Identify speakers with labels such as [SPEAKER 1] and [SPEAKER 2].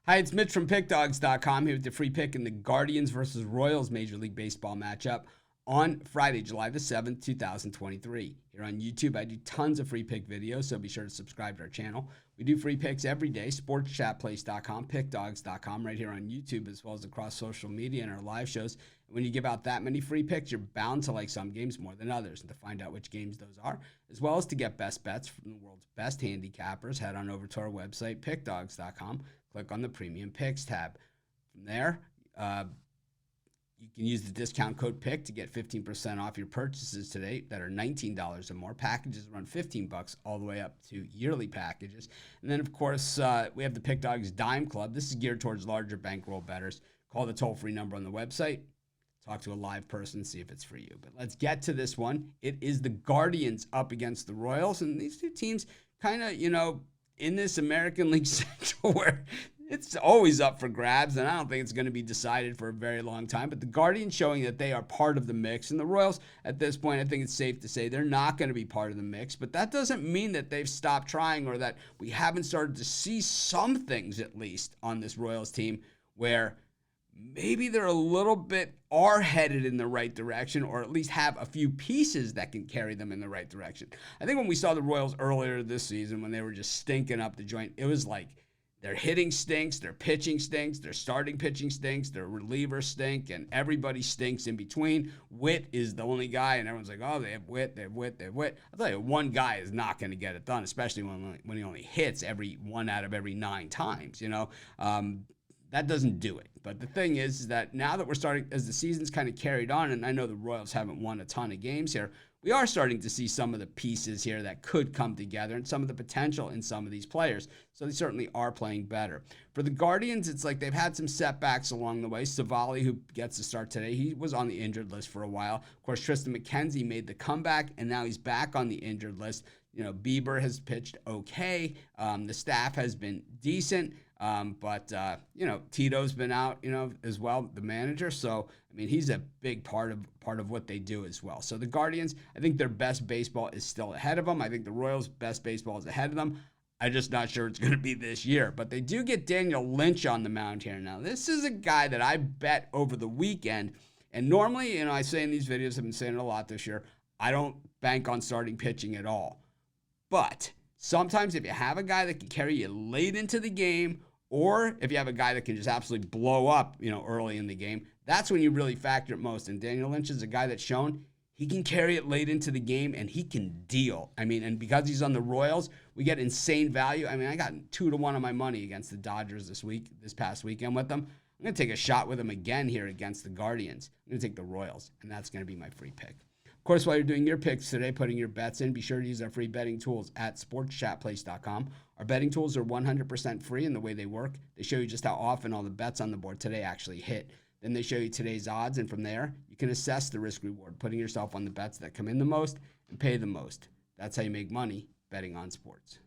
[SPEAKER 1] Hi, it's Mitch from Pickdawgz.com here with the free pick in the Guardians versus Royals Major League Baseball matchup on Friday, July the 7th, 2023. Here on YouTube, I do tons of free pick videos, so be sure to subscribe to our channel. We do free picks every day, sportschatplace.com, pickdawgz.com, right here on YouTube, as well as across social media and our live shows. And when you give out that many free picks, you're bound to like some games more than others. And to find out which games those are, as well as to get best bets from the world's best handicappers, head on over to our website, pickdawgz.com. Click on the Premium Picks tab. From there, you can use the discount code PICK to get 15% off your purchases today that are $19 or more. Packages run $15 all the way up to yearly packages. And then, of course, we have the Pick Dawgz Dime Club. This is geared towards larger bankroll bettors. Call the toll-free number on the website. Talk to a live person, see if it's for you. But let's get to this one. It is the Guardians up against the Royals. And these two teams kind of, in this American League Central where it's always up for grabs, and I don't think it's going to be decided for a very long time. But the Guardians showing that they are part of the mix. And the Royals, at this point, I think it's safe to say they're not going to be part of the mix. But that doesn't mean that they've stopped trying or that we haven't started to see some things, at least, on this Royals team where maybe they're a little bit are headed in the right direction, or at least have a few pieces that can carry them in the right direction. I think when we saw the Royals earlier this season, when they were just stinking up the joint, it was like their hitting stinks, their pitching stinks, their starting pitching stinks, their relievers stink, and everybody stinks in between. Witt is the only guy, and everyone's like, oh, they have Witt, they have Witt, they have Witt. I'll tell you, one guy is not going to get it done, especially when he only hits every 1 out of every 9 times, That doesn't do it. But the thing is that now that we're starting, as the season's kind of carried on, and I know the Royals haven't won a ton of games here, we are starting to see some of the pieces here that could come together and some of the potential in some of these players. So they certainly are playing better. For the Guardians, it's like they've had some setbacks along the way. Savali, who gets to start today, he was on the injured list for a while. Of course, Tristan McKenzie made the comeback, and now he's back on the injured list. Bieber has pitched okay. The staff has been decent. But Tito's been out, as well, the manager. So, he's a big part of what they do as well. So the Guardians, I think their best baseball is still ahead of them. I think the Royals' best baseball is ahead of them. I'm just not sure it's going to be this year. But they do get Daniel Lynch on the mound here. Now, this is a guy that I bet over the weekend. And normally, I say in these videos, I've been saying it a lot this year, I don't bank on starting pitching at all. But sometimes if you have a guy that can carry you late into the game, or if you have a guy that can just absolutely blow up, early in the game, that's when you really factor it most. And Daniel Lynch is a guy that's shown he can carry it late into the game and he can deal. And because he's on the Royals, we get insane value. I got 2-1 on my money against the Dodgers this past weekend with them. I'm going to take a shot with him again here against the Guardians. I'm going to take the Royals, and that's going to be my free pick. Of course, while you're doing your picks today, putting your bets in, be sure to use our free betting tools at sportschatplace.com. Our betting tools are 100% free in the way they work. They show you just how often all the bets on the board today actually hit. Then they show you today's odds, and from there, you can assess the risk-reward, putting yourself on the bets that come in the most and pay the most. That's how you make money betting on sports.